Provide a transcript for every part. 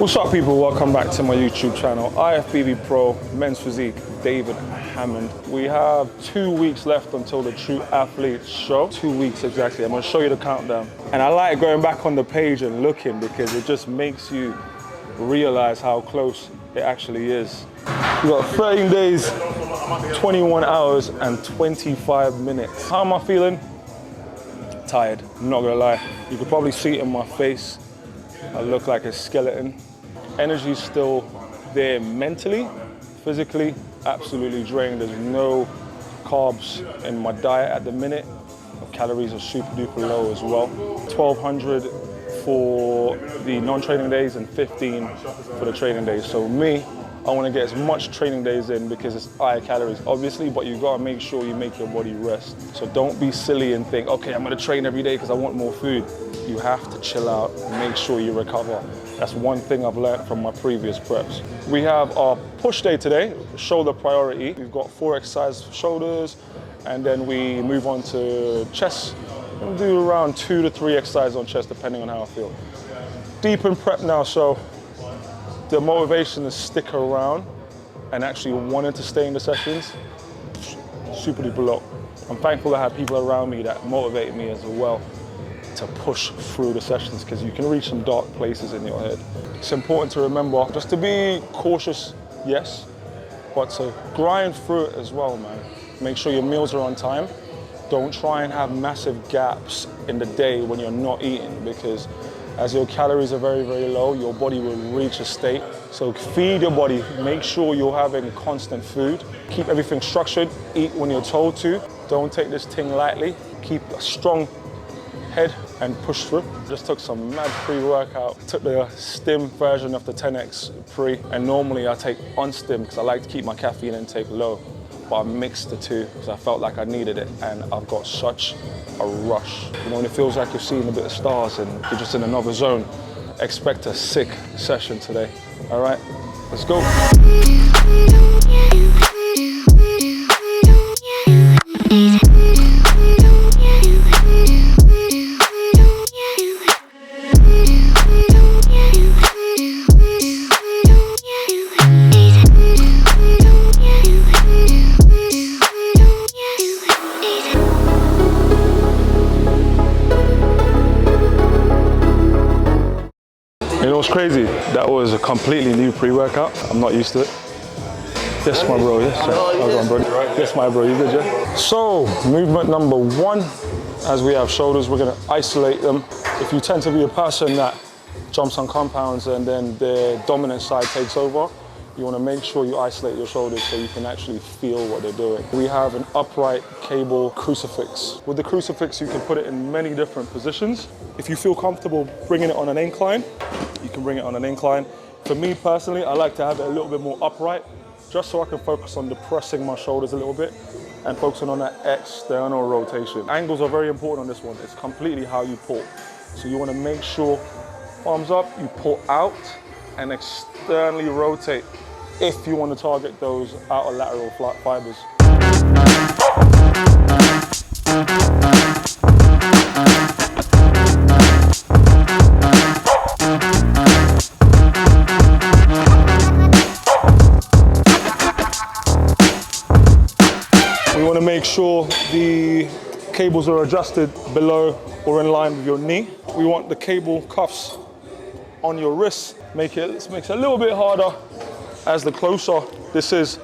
What's up, people? Welcome back to my YouTube channel. IFBB Pro Men's Physique, David Hammond. We have 2 weeks left until the True Athlete show. 2 weeks exactly. I'm gonna show you the countdown. And I like going back on the page and looking because it just makes you realize how close it actually is. We've got 13 days, 21 hours and 25 minutes. How am I feeling? Tired, I'm not gonna lie. You could probably see it in my face. I look like a skeleton. Energy's still there mentally, physically, absolutely drained. There's no carbs in my diet at the minute. The calories are super duper low as well. 1200 for the non-training days and 15 for the training days. So me, I want to get as much training days in because it's higher calories, obviously, but you gotta make sure you make your body rest. So don't be silly and think, okay, I'm gonna train every day because I want more food. You have to chill out, make sure you recover. That's one thing I've learned from my previous preps. We have our push day today, shoulder priority. We've got 4 exercises for shoulders, and then we move on to chest. We'll do around 2 to 3 exercises on chest, depending on how I feel. Deep in prep now, so the motivation to stick around and actually wanting to stay in the sessions, super duper low. I'm thankful to have people around me that motivate me as well to push through the sessions because you can reach some dark places in your head. It's important to remember just to be cautious, yes, but to grind through it as well, man. Make sure your meals are on time. Don't try and have massive gaps in the day when you're not eating because as your calories are very, very low, your body will reach a state. So feed your body, make sure you're having constant food. Keep everything structured, eat when you're told to. Don't take this thing lightly. Keep a strong head and push through. Just took some mad pre-workout. Took the stim version of the 10X pre, and normally I take unstim because I like to keep my caffeine intake low. But I mixed the two because I felt like I needed it, and I've got such a rush. You know, when it feels like you're seeing a bit of stars and you're just in another zone, expect a sick session today. All right, let's go. You know what's crazy? That was a completely new pre-workout. I'm not used to it. Yes, my bro, yes, sir. How's on, brother? Yes, my bro, you good, yeah? So, movement number 1, as we have shoulders, we're gonna isolate them. If you tend to be a person that jumps on compounds and then the dominant side takes over, you wanna make sure you isolate your shoulders so you can actually feel what they're doing. We have an upright cable crucifix. With the crucifix, you can put it in many different positions. If you feel comfortable bringing it on an incline, you can bring it on an incline. For me personally, I like to have it a little bit more upright, just so I can focus on depressing my shoulders a little bit and focusing on that external rotation. Angles are very important on this one. It's completely how you pull. So you want to make sure, palms up, you pull out and externally rotate if you want to target those outer lateral fibers. We want to make sure the cables are adjusted below or in line with your knee. We want the cable cuffs on your wrists. This makes it a little bit harder as the closer this is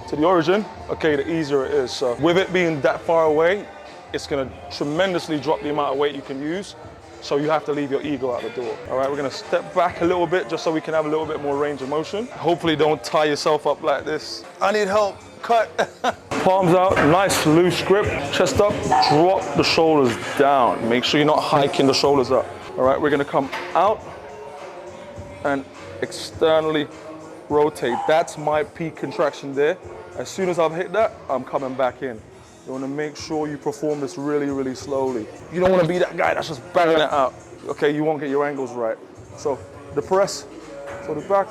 to the origin, okay, the easier it is. So with it being that far away, it's gonna tremendously drop the amount of weight you can use. So you have to leave your ego out the door. All right, we're gonna step back a little bit just so we can have a little bit more range of motion. Hopefully don't tie yourself up like this. I need help, cut. Palms out, nice loose grip, chest up, drop the shoulders down. Make sure you're not hiking the shoulders up. All right, we're gonna come out and externally rotate. That's my peak contraction there. As soon as I've hit that, I'm coming back in. You wanna make sure you perform this really, really slowly. You don't wanna be that guy that's just banging it out. Okay, you won't get your angles right. So the press, so the back.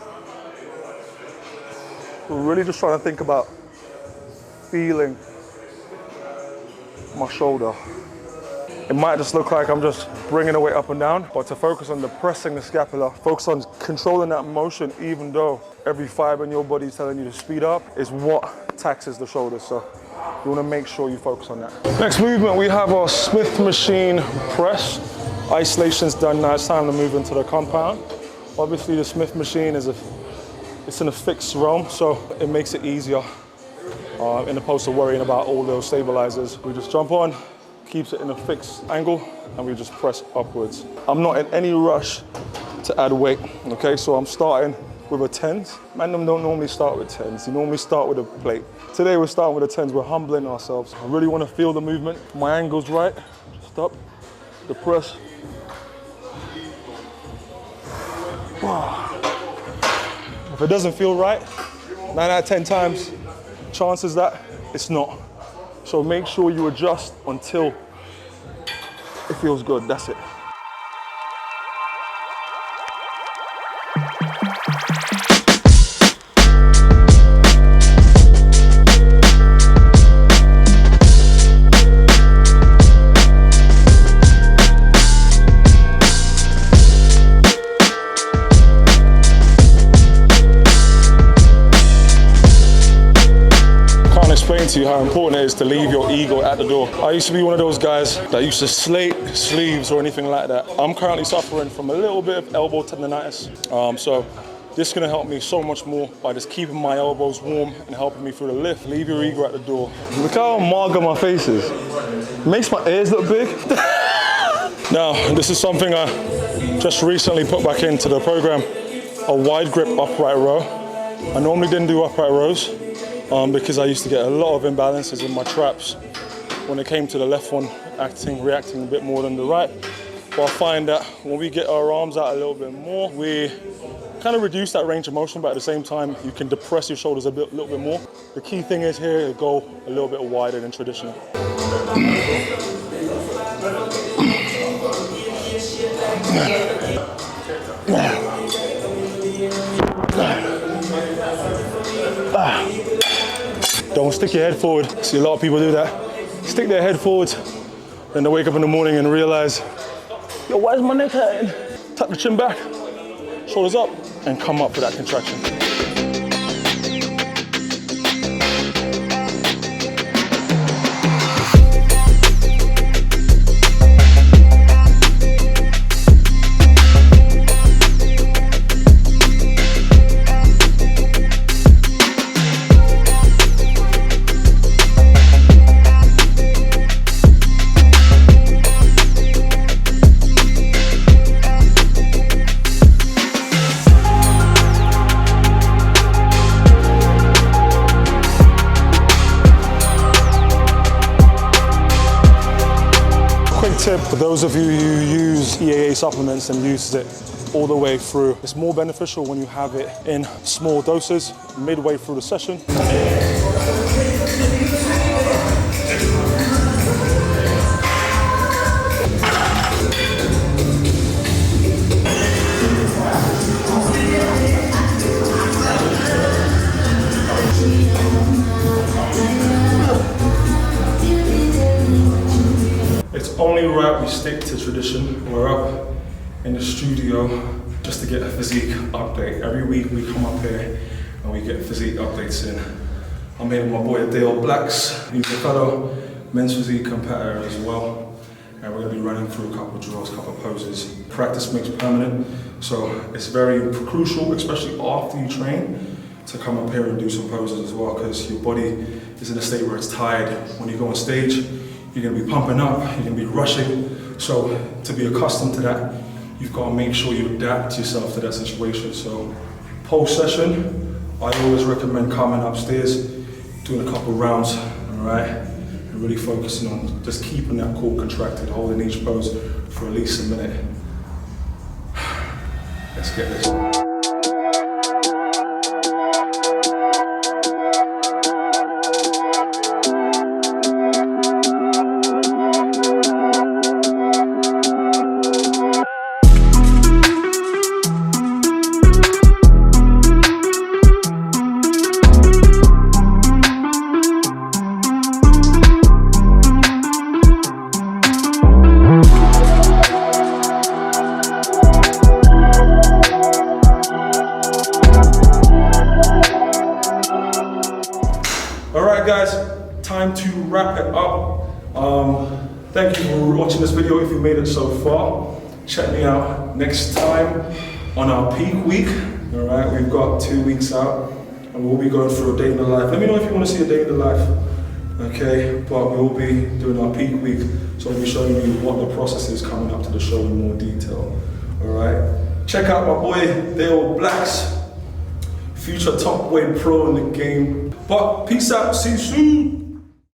We're really just trying to think about feeling my shoulder. It might just look like I'm just bringing the weight up and down, but to focus on depressing the scapula, focus on controlling that motion, even though every fiber in your body is telling you to speed up, is what taxes the shoulders. So you want to make sure you focus on that. Next movement, we have our Smith machine press. Isolation's done now, it's time to move into the compound. Obviously the Smith machine it's in a fixed realm, so it makes it easier in opposed to worrying about all those stabilizers. We just jump on, keeps it in a fixed angle, and we just press upwards. I'm not in any rush to add weight, okay? So I'm starting with a 10s. Man, don't normally start with 10s. You normally start with a plate. Today we're starting with a 10s. We're humbling ourselves. I really want to feel the movement. My angle's right. Just up, the press. If it doesn't feel right, 9 out of 10 times, chances that it's not. So make sure you adjust until it feels good. That's it. To you how important it is to leave your ego at the door. I used to be one of those guys that used to slate sleeves or anything like that. I'm currently suffering from a little bit of elbow tendonitis. So this is gonna help me so much more by just keeping my elbows warm and helping me through the lift. Leave your ego at the door. Look how mager my face is. It makes my ears look big. Now, this is something I just recently put back into the program, a wide grip upright row. I normally didn't do upright rows, because I used to get a lot of imbalances in my traps when it came to the left one reacting a bit more than the right. But I find that when we get our arms out a little bit more, we kind of reduce that range of motion, but at the same time, you can depress your shoulders a little bit more. The key thing is here to go a little bit wider than traditional. Don't stick your head forward. See a lot of people do that. Stick their head forward, then they wake up in the morning and realize, yo, why is my neck hurting? Tuck the chin back, shoulders up, and come up for that contraction. Tip for those of you who use EAA supplements and use it all the way through, it's more beneficial when you have it in small doses midway through the session. It's only right we stick to tradition. We're up in the studio just to get a physique update. Every week we come up here and we get physique updates in. I'm here with my boy Dale Blacks. He's a fellow men's physique competitor as well. And we're gonna be running through a couple of drills, a couple of poses. Practice makes permanent, so it's very crucial, especially after you train, to come up here and do some poses as well, because your body is in a state where it's tired. When you go on stage, you're gonna be pumping up, you're gonna be rushing. So to be accustomed to that, you've got to make sure you adapt yourself to that situation. So post session, I always recommend coming upstairs, doing a couple rounds, all right? And really focusing on just keeping that core contracted, holding each pose for at least a minute. Let's get this. time to wrap it up. Thank you for watching this video if you made it so far. Check me out next time on our peak week. All right, we've got 2 weeks out and we'll be going through a day in the life. Let me know if you want to see a day in the life. Okay, but we will be doing our peak week. So I'll be showing you what the process is coming up to the show in more detail. All right, check out my boy Dale Blacks, future top weight pro in the game. But peace out, see you soon.